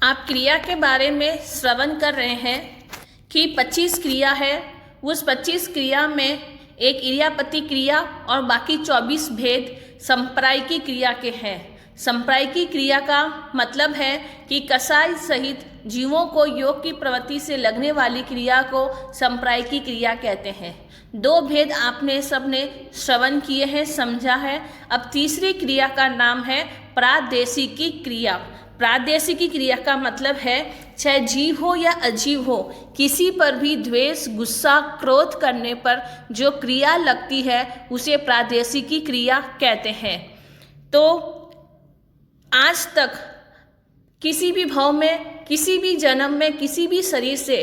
आप क्रिया के बारे में श्रवण कर रहे हैं कि 25 क्रिया है। उस 25 क्रिया में एक इर्यापति क्रिया और बाकी 24 भेद संप्रायिकी क्रिया के हैं। संप्रायिकी क्रिया का मतलब है कि कसाई सहित जीवों को योग की प्रवृत्ति से लगने वाली क्रिया को संप्रायिकी क्रिया कहते हैं। दो भेद आपने सबने श्रवण किए हैं, समझा है। अब तीसरी क्रिया का नाम है प्रादेशिकी क्रिया। प्रादेशिकी क्रिया का मतलब है चाहे जीव हो या अजीव हो, किसी पर भी द्वेष, गुस्सा, क्रोध करने पर जो क्रिया लगती है उसे प्रादेशिकी क्रिया कहते हैं। तो आज तक किसी भी भाव में, किसी भी जन्म में, किसी भी शरीर से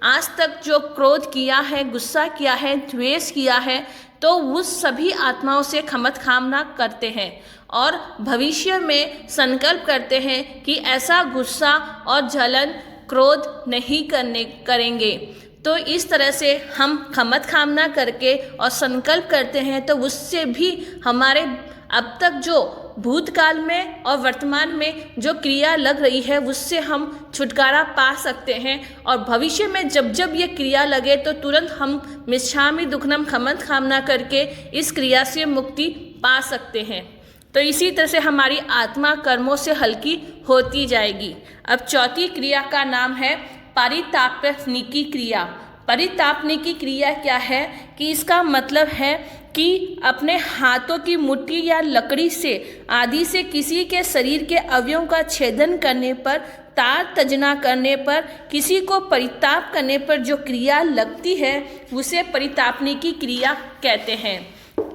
आज तक जो क्रोध किया है, गुस्सा किया है, द्वेष किया है, तो उस सभी आत्माओं से क्षमत कामना करते हैं और भविष्य में संकल्प करते हैं कि ऐसा गुस्सा और जलन, क्रोध नहीं करेंगे। तो इस तरह से हम क्षमत कामना करके और संकल्प करते हैं, तो उससे भी हमारे अब तक जो भूतकाल में और वर्तमान में जो क्रिया लग रही है उससे हम छुटकारा पा सकते हैं। और भविष्य में जब जब ये क्रिया लगे तो तुरंत हम मिच्छामि दुक्कडम क्षमत कामना करके इस क्रिया से मुक्ति पा सकते हैं। तो इसी तरह से हमारी आत्मा कर्मों से हल्की होती जाएगी। अब चौथी क्रिया का नाम है परितापनिकी क्रिया। परितापनिकी क्रिया क्या है कि इसका मतलब है कि अपने हाथों की मुट्ठी या लकड़ी से आदि से किसी के शरीर के अवयवों का छेदन करने पर, तार तजना करने पर, किसी को परिताप करने पर जो क्रिया लगती है उसे परितापनिकी क्रिया कहते हैं।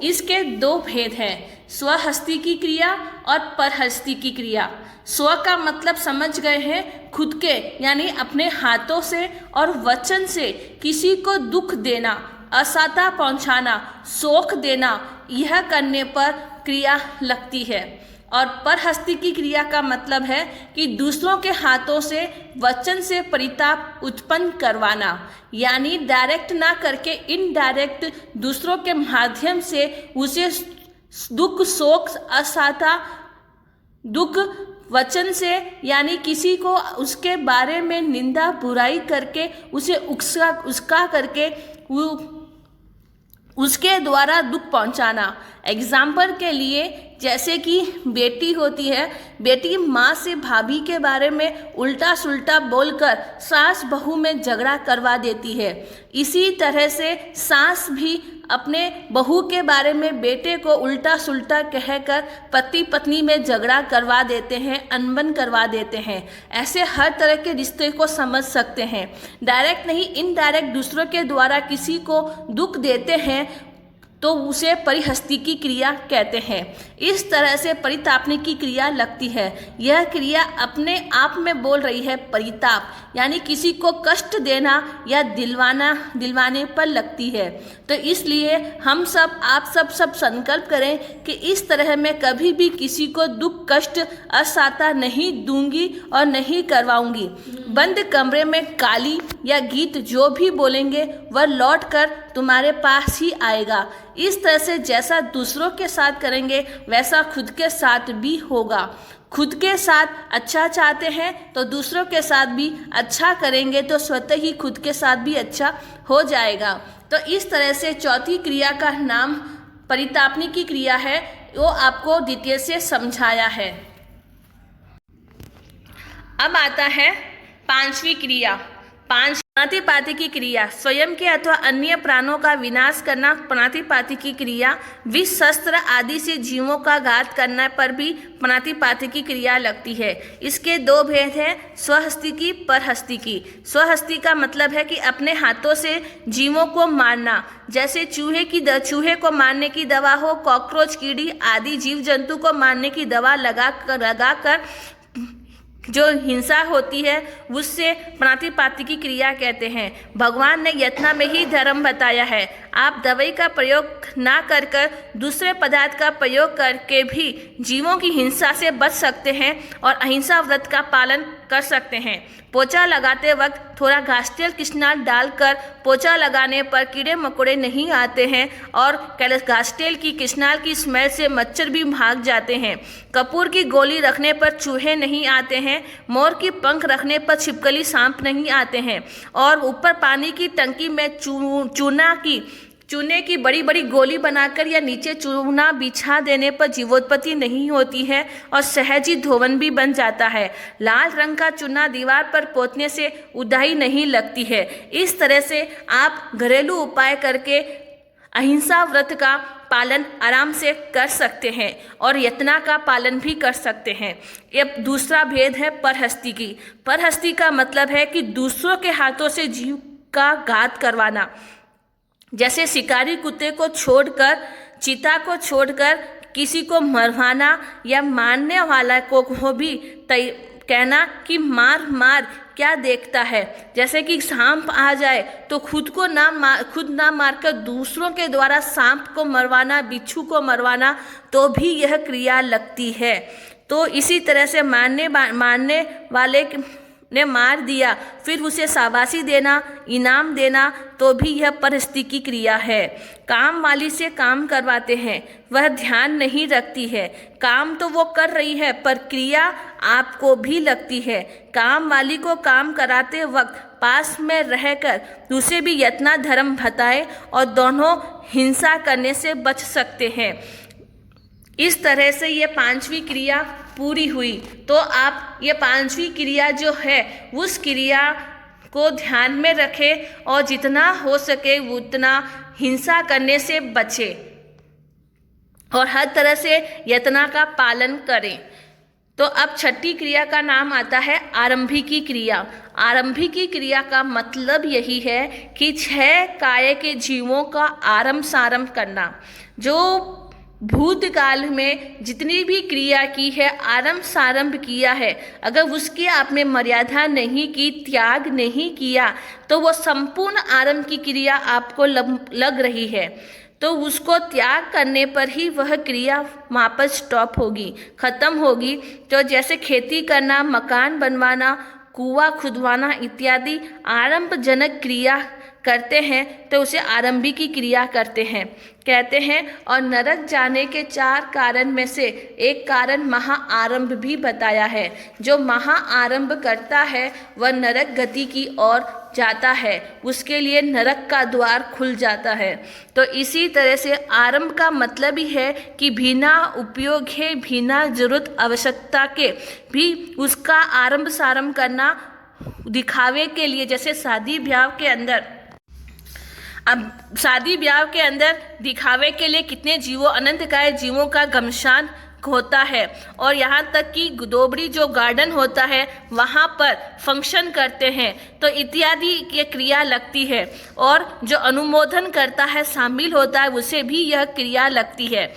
इसके दो भेद हैं, स्वहस्ती की क्रिया और परहस्ती की क्रिया। स्व का मतलब समझ गए हैं, खुद के यानी अपने हाथों से और वचन से किसी को दुख देना, असहता पहुंचाना, शोक देना, यह करने पर क्रिया लगती है। और परहस्ती की क्रिया का मतलब है कि दूसरों के हाथों से, वचन से परिताप उत्पन्न करवाना, यानी डायरेक्ट ना करके इनडायरेक्ट दूसरों के माध्यम से उसे दुख, शोक, असहता, दुख वचन से, यानी किसी को उसके बारे में निंदा बुराई करके उसे उकसा करके उसके द्वारा दुख पहुंचाना। एग्जाम्पल के लिए जैसे कि बेटी होती है, बेटी माँ से भाभी के बारे में उल्टा सुल्टा बोलकर सास बहू में झगड़ा करवा देती है। इसी तरह से सास भी अपने बहू के बारे में बेटे को उल्टा सुल्टा कहकर पति पत्नी में झगड़ा करवा देते हैं, अनबन करवा देते हैं। ऐसे हर तरह के रिश्ते को समझ सकते हैं। डायरेक्ट नहीं, इनडायरेक्ट दूसरों के द्वारा किसी को दुख देते हैं तो उसे परिहस्तिकी क्रिया कहते हैं। इस तरह से परितापनिकी क्रिया लगती है। यह क्रिया अपने आप में बोल रही है परिताप, यानी किसी को कष्ट देना या दिलवाने पर लगती है। तो इसलिए हम सब, आप सब संकल्प करें कि इस तरह मैं कभी भी किसी को दुख, कष्ट, असहता नहीं दूंगी और नहीं करवाऊंगी। बंद कमरे में गाली या गीत जो भी बोलेंगे वह लौट कर तुम्हारे पास ही आएगा। इस तरह से जैसा दूसरों के साथ करेंगे वैसा खुद के साथ भी होगा। खुद के साथ अच्छा चाहते हैं तो दूसरों के साथ भी अच्छा करेंगे तो स्वतः ही खुद के साथ भी अच्छा हो जाएगा। तो इस तरह से चौथी क्रिया का नाम परितापनिकी क्रिया है, वो आपको डिटेल से समझाया है। अब आता है पांचवी क्रिया, प्रातिपातिकी क्रिया। स्वयं के अथवा अन्य प्राणों का विनाश करना प्रातिपातिकी क्रिया। विष, शस्त्र आदि से जीवों का घात करने पर भी प्रातिपातिकी क्रिया लगती है। इसके दो भेद हैं, स्वहस्तिकी, परहस्तिकी। स्वहस्ती का मतलब है कि अपने हाथों से जीवों को मारना, जैसे चूहे को मारने की दवा हो, कॉकरोच, कीड़ी आदि जीव जंतु को मारने की दवा लगाकर जो हिंसा होती है उससे प्रातिपातिकी क्रिया कहते हैं। भगवान ने यत्ना में ही धर्म बताया है। आप दवाई का प्रयोग ना कर दूसरे पदार्थ का प्रयोग करके भी जीवों की हिंसा से बच सकते हैं और अहिंसा व्रत का पालन कर सकते हैं। पोछा लगाते वक्त थोड़ा घासटेल किसनाल डालकर पोछा लगाने पर कीड़े मकोड़े नहीं आते हैं और घासटेल की किसनाल की स्मेल से मच्छर भी भाग जाते हैं। कपूर की गोली रखने पर चूहे नहीं आते हैं हैं। मोर की पंख रखने पर छिपकली सांप नहीं आते हैं। और ऊपर पानी की टंकी में चूने की बड़ी बड़ी गोली बनाकर या नीचे चूना बिछा देने पर जीवोत्पत्ति नहीं होती है और सहज ही धोवन भी बन जाता है। लाल रंग का चूना दीवार पर पोतने से उदाई नहीं लगती है। इस तरह से आप घरेलू उपाय करके अहिंसा व्रत का पालन आराम से कर सकते हैं और यत्ना का पालन भी कर सकते हैं। ये दूसरा भेद है परहस्ती की। परहस्ती का मतलब है कि दूसरों के हाथों से जीव का घात करवाना। जैसे शिकारी कुत्ते को छोड़कर, चीता को छोड़कर किसी को मरवाना या मारने वाला को भी कहना कि मार मार क्या देखता है। जैसे कि सांप आ जाए तो खुद ना मारकर दूसरों के द्वारा सांप को मरवाना, बिच्छू को मरवाना, तो भी यह क्रिया लगती है। तो इसी तरह से मारने वाले ने मार दिया, फिर उसे शाबाशी देना, इनाम देना, तो भी यह परहस्ती की क्रिया है। काम वाली से काम करवाते हैं, वह ध्यान नहीं रखती है। काम तो वो कर रही है पर क्रिया आपको भी लगती है। काम वाली को काम कराते वक्त पास में रहकर उसे भी यत्ना धर्म बताए और दोनों हिंसा करने से बच सकते हैं। इस तरह से ये पांचवी क्रिया पूरी हुई। तो आप ये पांचवी क्रिया जो है उस क्रिया को ध्यान में रखें और जितना हो सके उतना हिंसा करने से बचें और हर तरह से यत्ना का पालन करें। तो अब छठी क्रिया का नाम आता है आरंभिकी क्रिया। आरंभिकी क्रिया का मतलब यही है कि 6 काय के जीवों का आरंभ सारंभ करना। जो भूतकाल में जितनी भी क्रिया की है, आरंभ सारंभ किया है, अगर उसकी आपने मर्यादा नहीं की, त्याग नहीं किया, तो वो संपूर्ण आरंभ की क्रिया आपको लग रही है। तो उसको त्याग करने पर ही वह क्रिया वापस स्टॉप होगी, खत्म होगी। तो जैसे खेती करना, मकान बनवाना, कुआं खुदवाना इत्यादि आरंभजनक क्रिया करते हैं तो उसे आरंभिकी क्रिया कहते हैं। और नरक जाने के 4 कारण में से एक कारण महाआरंभ भी बताया है। जो महाआरंभ करता है वह नरक गति की ओर जाता है, उसके लिए नरक का द्वार खुल जाता है। तो इसी तरह से आरंभ का मतलब ही है कि बिना उपयोग है, बिना जरूरत आवश्यकता के भी उसका आरंभ सारंभ करना दिखावे के लिए। जैसे शादी ब्याह के अंदर दिखावे के लिए कितने जीवों, अनंत काय जीवों का घमसान होता है और यहाँ तक कि गोदोबड़ी जो गार्डन होता है वहाँ पर फंक्शन करते हैं तो इत्यादि ये क्रिया लगती है। और जो अनुमोदन करता है, शामिल होता है, उसे भी यह क्रिया लगती है।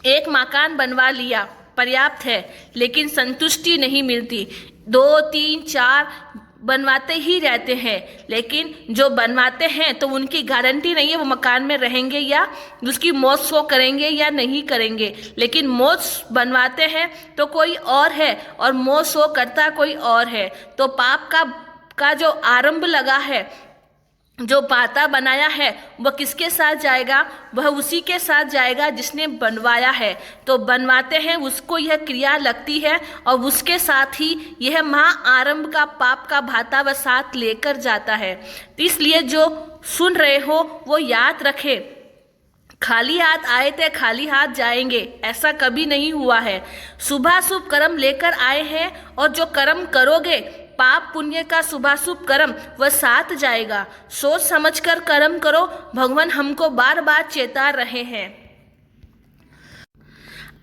एक मकान बनवा लिया पर्याप्त है लेकिन संतुष्टि नहीं मिलती, 2, 3, 4 बनवाते ही रहते हैं, लेकिन जो बनवाते हैं तो उनकी गारंटी नहीं है वो मकान में रहेंगे या उसकी मौत सो करेंगे या नहीं करेंगे। लेकिन मौत बनवाते हैं तो कोई और है और मौत सो करता कोई और है। तो पाप का जो आरंभ लगा है, जो पाता बनाया है, वह किसके साथ जाएगा? वह उसी के साथ जाएगा जिसने बनवाया है। तो बनवाते हैं उसको यह क्रिया लगती है और उसके साथ ही यह महाआरंभ का पाप का भाता वह साथ लेकर जाता है। इसलिए जो सुन रहे हो वो याद रखे, खाली हाथ आए थे खाली हाथ जाएंगे, ऐसा कभी नहीं हुआ है। शुभ शुभ कर्म लेकर आए हैं और जो कर्म करोगे पाप पुण्य का शुभाशुभ कर्म वह साथ जाएगा। सोच समझकर कर्म करो, भगवान हमको बार बार चेता रहे हैं।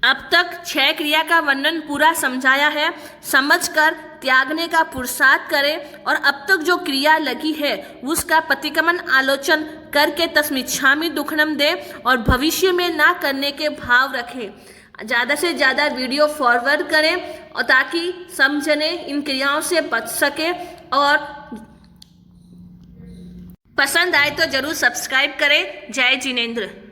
अब तक 6 क्रिया का वर्णन पूरा समझाया है, समझकर त्यागने का पुरुषार्थ करें और अब तक जो क्रिया लगी है उसका प्रतिक्रमण आलोचन करके तस्मिच्छामि दुक्कडम दे और भविष्य में ना करने के भाव रखें। ज़्यादा से ज़्यादा वीडियो फॉरवर्ड करें और ताकि सब जने इन क्रियाओं से बच सके। और पसंद आए तो जरूर सब्सक्राइब करें। जय जिनेंद्र।